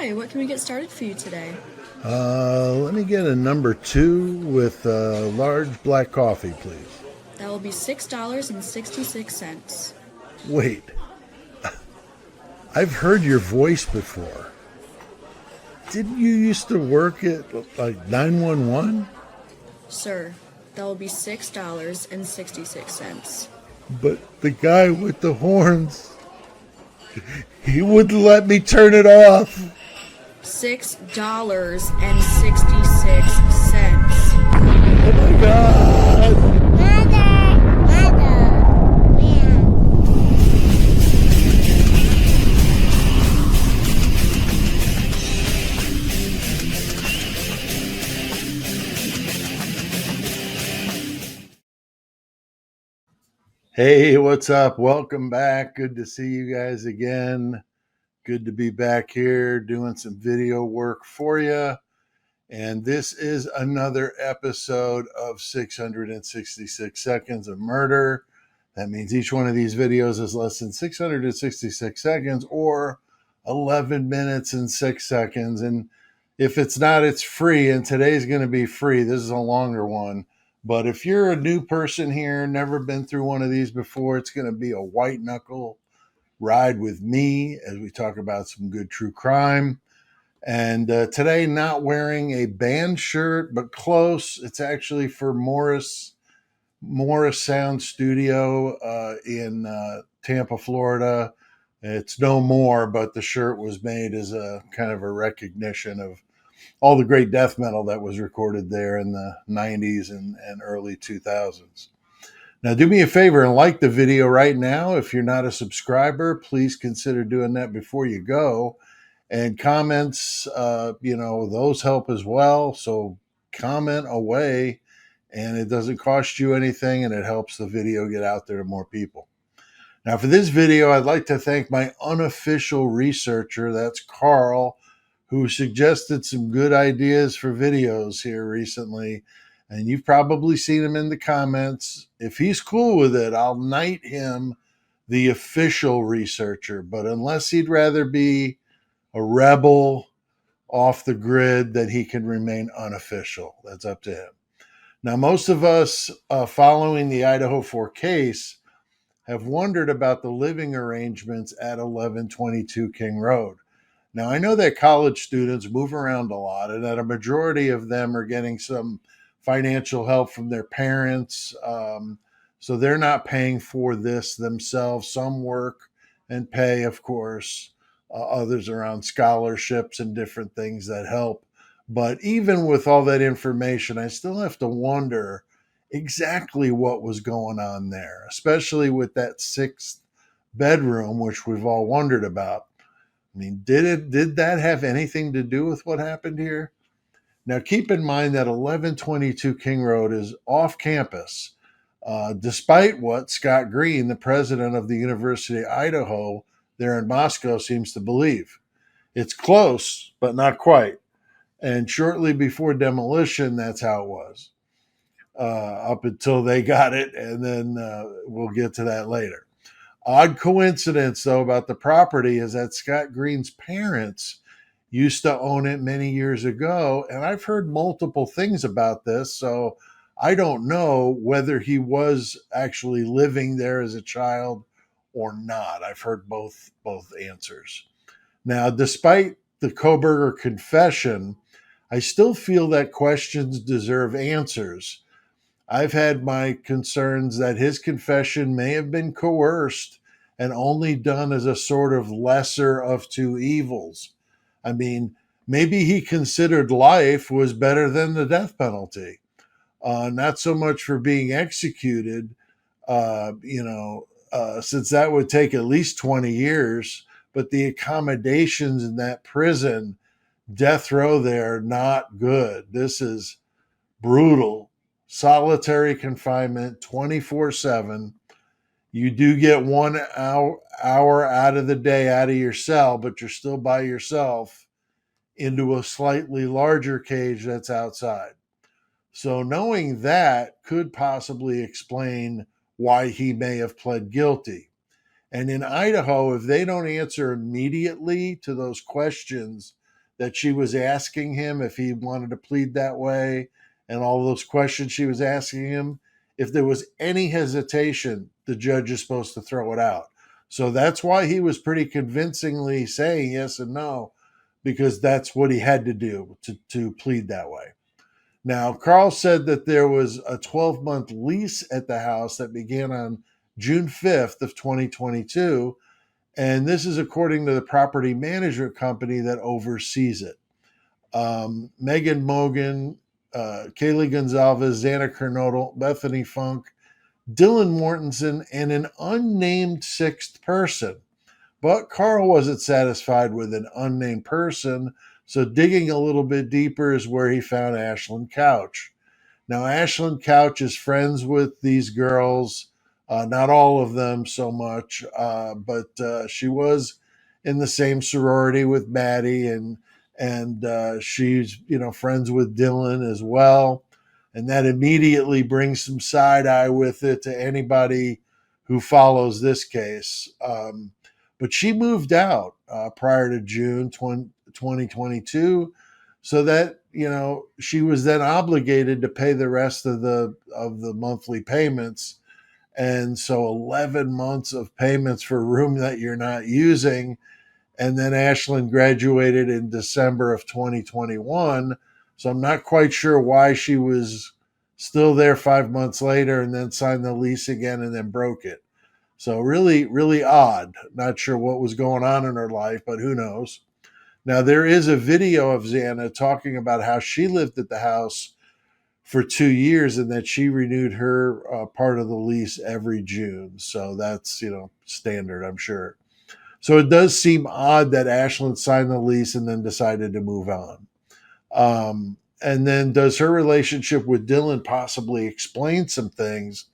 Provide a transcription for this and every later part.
Hi, what can we get started for you today? Let me get a number 2 with a large black coffee, please. That will be $6.66. Wait, I've heard your voice before. Didn't you used to work at like 911? Sir, that will be $6.66. But the guy with the horns, he wouldn't let me turn it off. $6.66. Oh my God. Hey, what's up? Welcome back. Good to see you guys again. Good to be back here doing some video work for you. And this is another episode of 666 Seconds of Murder. That means each one of these videos is less than 666 seconds or 11 minutes and 6 seconds. And if it's not, it's free. And today's going to be free. This is a longer one. But if you're a new person here, never been through one of these before, it's going to be a white knuckle ride with me as we talk about some good true crime. And today, not wearing a band shirt, but close. It's actually for Morris Sound Studio in Tampa, Florida. It's no more, but the shirt was made as a kind of a recognition of all the great death metal that was recorded there in the 90s and early 2000s. Now, do me a favor and like the video right now. If you're not a subscriber, please consider doing that before you go. And comments, those help as well. So comment away, and it doesn't cost you anything, and it helps the video get out there to more people. Now, for this video, I'd like to thank my unofficial researcher, that's Carl, who suggested some good ideas for videos here recently. And you've probably seen him in the comments. If he's cool with it, I'll knight him the official researcher. But unless he'd rather be a rebel off the grid, that he can remain unofficial. That's up to him. Now, most of us following the Idaho 4 case have wondered about the living arrangements at 1122 King Road. Now, I know that college students move around a lot and that a majority of them are getting some financial help from their parents. So they're not paying for this themselves. Some work and pay, of course. Others are on scholarships and different things that help. But even with all that information, I still have to wonder exactly what was going on there, especially with that sixth bedroom, which we've all wondered about. I mean, did that have anything to do with what happened here? Now, keep in mind that 1122 King Road is off campus, despite what Scott Green, the president of the University of Idaho there in Moscow, seems to believe. It's close, but not quite. And shortly before demolition, that's how it was, up until they got it, and then we'll get to that later. Odd coincidence, though, about the property is that Scott Green's parents used to own it many years ago. And I've heard multiple things about this. So I don't know whether he was actually living there as a child or not. I've heard both answers. Now, despite the Koberger confession, I still feel that questions deserve answers. I've had my concerns that his confession may have been coerced and only done as a sort of lesser of two evils. I mean, maybe he considered life was better than the death penalty. Not so much for being executed, since that would take at least 20 years, but the accommodations in that prison, death row there, not good. This is brutal. Solitary confinement 24/7. You do get 1 hour out of the day out of your cell, but you're still by yourself into a slightly larger cage that's outside. So knowing that could possibly explain why he may have pled guilty. And in Idaho, if they don't answer immediately to those questions, that she was asking him if he wanted to plead that way, and all those questions she was asking him, if there was any hesitation, the judge is supposed to throw it out. So that's why he was pretty convincingly saying yes and no, because that's what he had to do to plead that way. Now, Carl said that there was a 12-month lease at the house that began on June 5th of 2022, and this is according to the property management company that oversees it. Megan Mogan, Kaylee Gonzalez, Xana Kernodle, Bethany Funk, Dylan Mortensen, and an unnamed sixth person. But Carl wasn't satisfied with an unnamed person, so digging a little bit deeper is where he found Ashlin Couch. Now, Ashlin Couch is friends with these girls, not all of them so much, but she was in the same sorority with Maddie, and she's friends with Dylan as well, and that immediately brings some side eye with it to anybody who follows this case. But she moved out prior to June 2022, so that she was then obligated to pay the rest of the monthly payments, and so 11 months of payments for a room that you're not using. And then Ashlin graduated in December of 2021, so I'm not quite sure why she was still there 5 months later and then signed the lease again and then broke it. So really, really odd. Not sure what was going on in her life, but who knows. Now, there is a video of Xana talking about how she lived at the house for 2 years and that she renewed her part of the lease every June. So that's, standard, I'm sure. So it does seem odd that Ashlin signed the lease and then decided to move on. And then does her relationship with Dylan possibly explain some things?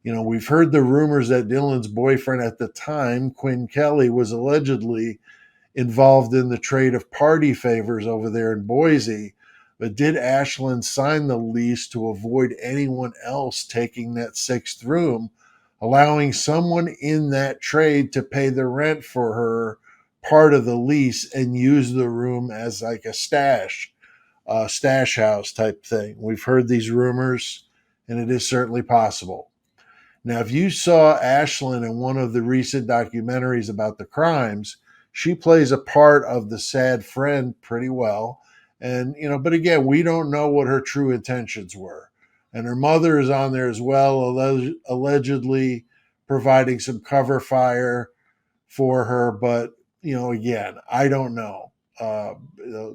We've heard the rumors that Dylan's boyfriend at the time, Quinn Kelly, was allegedly involved in the trade of party favors over there in Boise. But did Ashlin sign the lease to avoid anyone else taking that sixth room, allowing someone in that trade to pay the rent for her part of the lease and use the room as like a stash house type thing? We've heard these rumors, and it is certainly possible. Now, if you saw Ashlin in one of the recent documentaries about the crimes, she plays a part of the sad friend pretty well. And, but again, we don't know what her true intentions were. And her mother is on there as well, allegedly providing some cover fire for her. But, again, I don't know.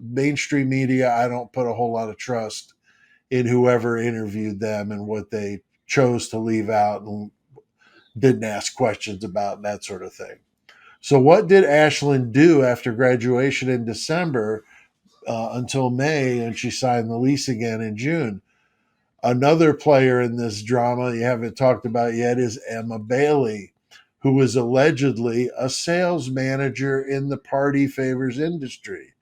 Mainstream media, I don't put a whole lot of trust in whoever interviewed them and what they chose to leave out and didn't ask questions about, and that sort of thing. So what did Ashlin do after graduation in December until May, and she signed the lease again in June? Another player in this drama you haven't talked about yet is Emma Bailey, who was allegedly a sales manager in the party favors industry.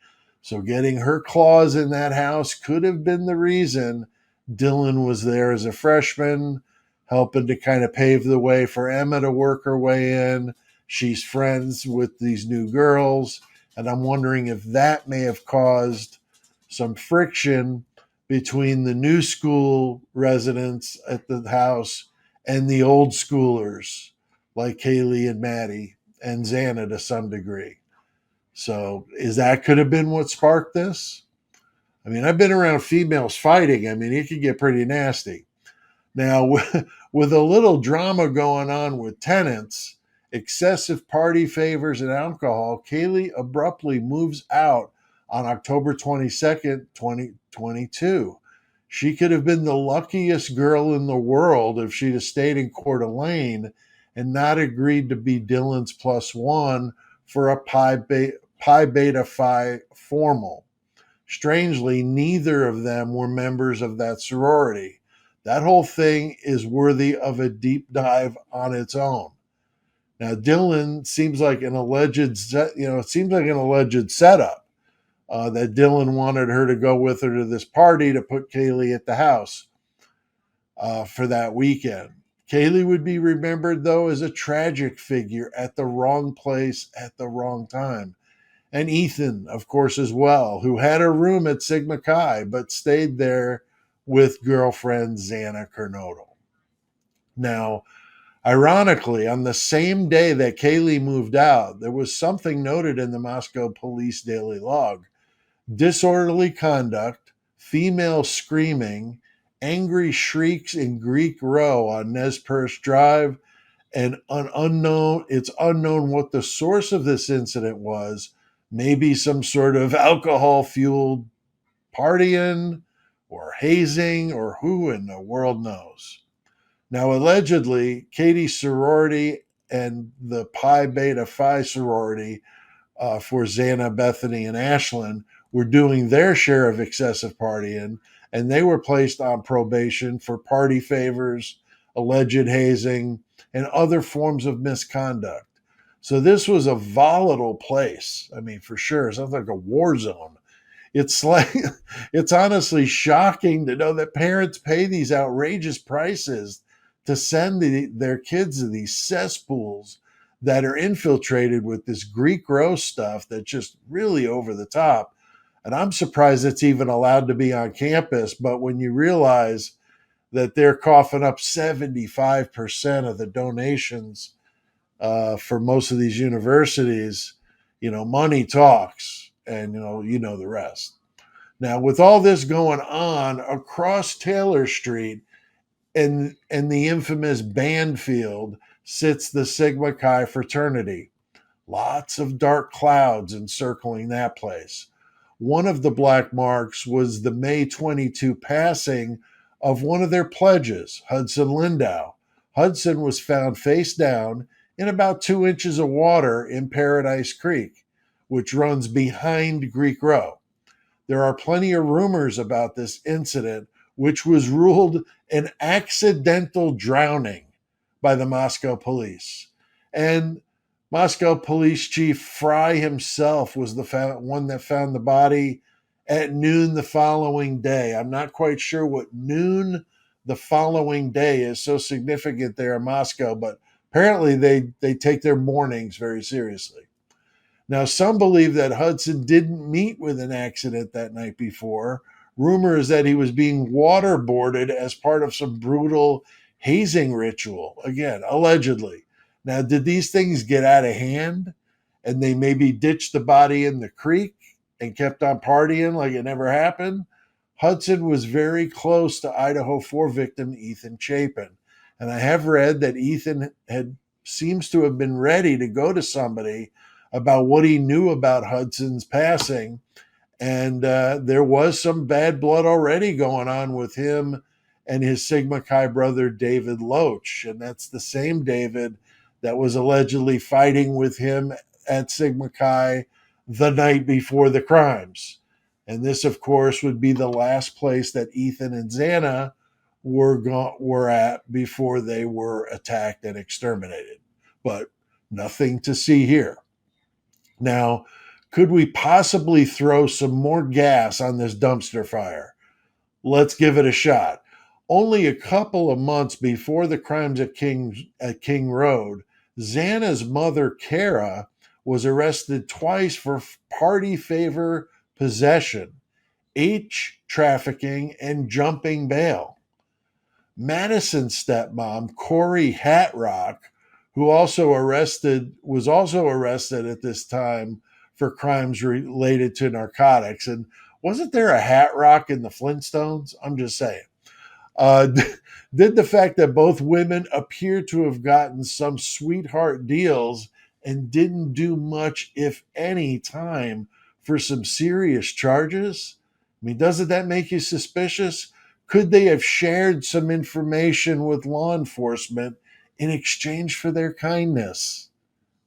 So getting her claws in that house could have been the reason Dylan was there as a freshman, helping to kind of pave the way for Emma to work her way in. She's friends with these new girls, and I'm wondering if that may have caused some friction between the new school residents at the house and the old schoolers like Kaylee and Maddie and Xana to some degree. So that could have been what sparked this? I mean, I've been around females fighting. I mean, it could get pretty nasty. Now, with a little drama going on with tenants, excessive party favors, and alcohol, Kaylee abruptly moves out on October 22nd, 2022. She could have been the luckiest girl in the world if she'd have stayed in Coeur d'Alene and not agreed to be Dylan's +1 for a Pi Beta Phi formal. Strangely, neither of them were members of that sorority. That whole thing is worthy of a deep dive on its own. Now, Dylan seems like an alleged setup that Dylan wanted her to go with her to this party to put Kaylee at the house for that weekend. Kaylee would be remembered, though, as a tragic figure at the wrong place at the wrong time. and Ethan, of course, as well, who had a room at Sigma Chi but stayed there with girlfriend Xana Kernodle. Now, ironically, on the same day that Kaylee moved out, there was something noted in the Moscow police daily log: disorderly conduct, female screaming, angry shrieks in Greek Row on Nez Perce Drive, and it's unknown what the source of this incident was. Maybe some sort of alcohol fueled partying or hazing, or who in the world knows. Now, allegedly, Katie's sorority and the Pi Beta Phi sorority for Xana, Bethany, and Ashlin were doing their share of excessive partying, and they were placed on probation for party favors, alleged hazing, and other forms of misconduct. So this was a volatile place. I mean, for sure, it sounds like a war zone. It's like it's honestly shocking to know that parents pay these outrageous prices to send their kids to these cesspools that are infiltrated with this Greek Row stuff that's just really over the top. And I'm surprised it's even allowed to be on campus. But when you realize that they're coughing up 75% of the donations for most of these universities, money talks, and you know the rest. Now, with all this going on across Taylor Street and the infamous Banfield sits the Sigma Chi fraternity. Lots of dark clouds encircling that place. One of the black marks was the May 22 passing of one of their pledges, Hudson Lindau. Hudson was found face down in about 2 inches of water in Paradise Creek, which runs behind Greek Row. There are plenty of rumors about this incident, which was ruled an accidental drowning by the Moscow police. And Moscow Police Chief Fry himself was the one that found the body at noon the following day. I'm not quite sure what noon the following day is so significant there in Moscow, but apparently they take their mornings very seriously. Now, some believe that Hudson didn't meet with an accident that night before. Rumor is that he was being waterboarded as part of some brutal hazing ritual. Again, allegedly. Now, did these things get out of hand and they maybe ditched the body in the creek and kept on partying like it never happened? Hudson was very close to Idaho 4 victim Ethan Chapin. And I have read that Ethan seems to have been ready to go to somebody about what he knew about Hudson's passing. And there was some bad blood already going on with him and his Sigma Chi brother, David Loach. And that's the same David that was allegedly fighting with him at Sigma Chi the night before the crimes. And this, of course, would be the last place that Ethan and Xana were at before they were attacked and exterminated. But nothing to see here. Now, could we possibly throw some more gas on this dumpster fire? Let's give it a shot. Only a couple of months before the crimes at King Road, Xana's mother, Kara, was arrested twice for party favor possession, H trafficking, and jumping bail. Madison's stepmom, Corey Hatrock, who was also arrested at this time for crimes related to narcotics. And wasn't there a Hatrock in the Flintstones? I'm just saying. Did the fact that both women appear to have gotten some sweetheart deals and didn't do much, if any, time for some serious charges? I mean, doesn't that make you suspicious? Could they have shared some information with law enforcement in exchange for their kindness?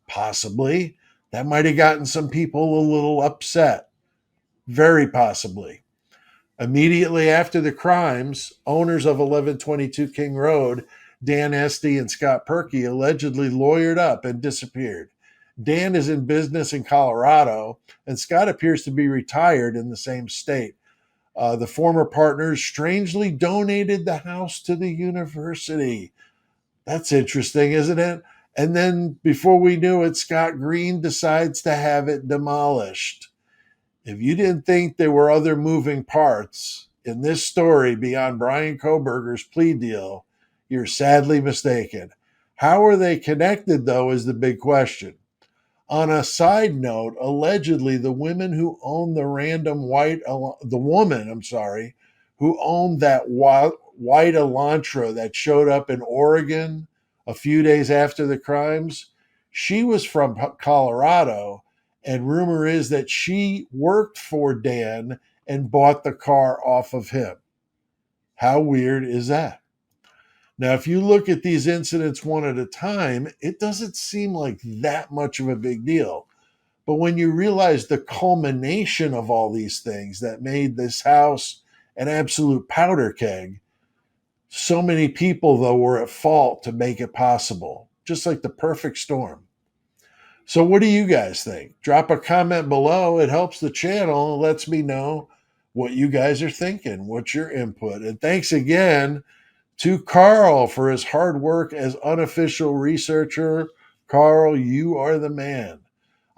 Possibly. That might have gotten some people a little upset. Very possibly. Immediately after the crimes, owners of 1122 King Road, Dan Esty and Scott Perky, allegedly lawyered up and disappeared. Dan is in business in Colorado, and Scott appears to be retired in the same state. The former partners strangely donated the house to the university. That's interesting, isn't it? And then before we knew it, Scott Green decides to have it demolished. If you didn't think there were other moving parts in this story beyond Brian Koberger's plea deal, you're sadly mistaken. How are they connected, though, is the big question. On a side note, allegedly the women who owned the woman, who owned that white Elantra that showed up in Oregon a few days after the crimes, she was from Colorado, and rumor is that she worked for Dan and bought the car off of him. How weird is that? Now, if you look at these incidents one at a time, it doesn't seem like that much of a big deal. But when you realize the culmination of all these things that made this house an absolute powder keg, so many people, though, were at fault to make it possible, just like the perfect storm. So, what do you guys think? Drop a comment below. It helps the channel and lets me know what you guys are thinking. What's your input? And thanks again to Carl for his hard work as unofficial researcher. Carl, you are the man.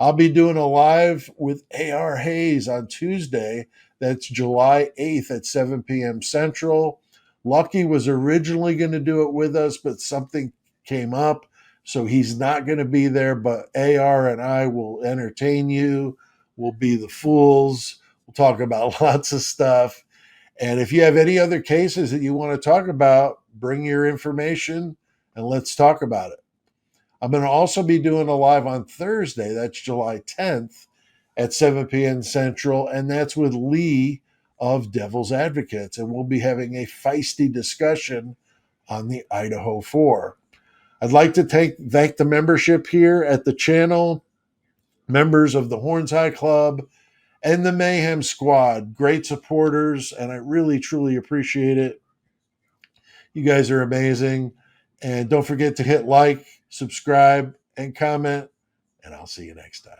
I'll be doing a live with A.R. Hayes on Tuesday. That's July 8th at 7 p.m. Central. Lucky was originally going to do it with us, but something came up, so he's not going to be there. But A.R. and I will entertain you. We'll be the fools. We'll talk about lots of stuff. And if you have any other cases that you want to talk about, bring your information and let's talk about it. I'm going to also be doing a live on Thursday. That's July 10th at 7 p.m. Central. And that's with Lee of Devil's Advocates. And we'll be having a feisty discussion on the Idaho 4. I'd like to thank the membership here at the channel, members of the Horns High Club, and the Mayhem Squad. Great supporters, and I really, truly appreciate it. You guys are amazing. And don't forget to hit like, subscribe, and comment, and I'll see you next time.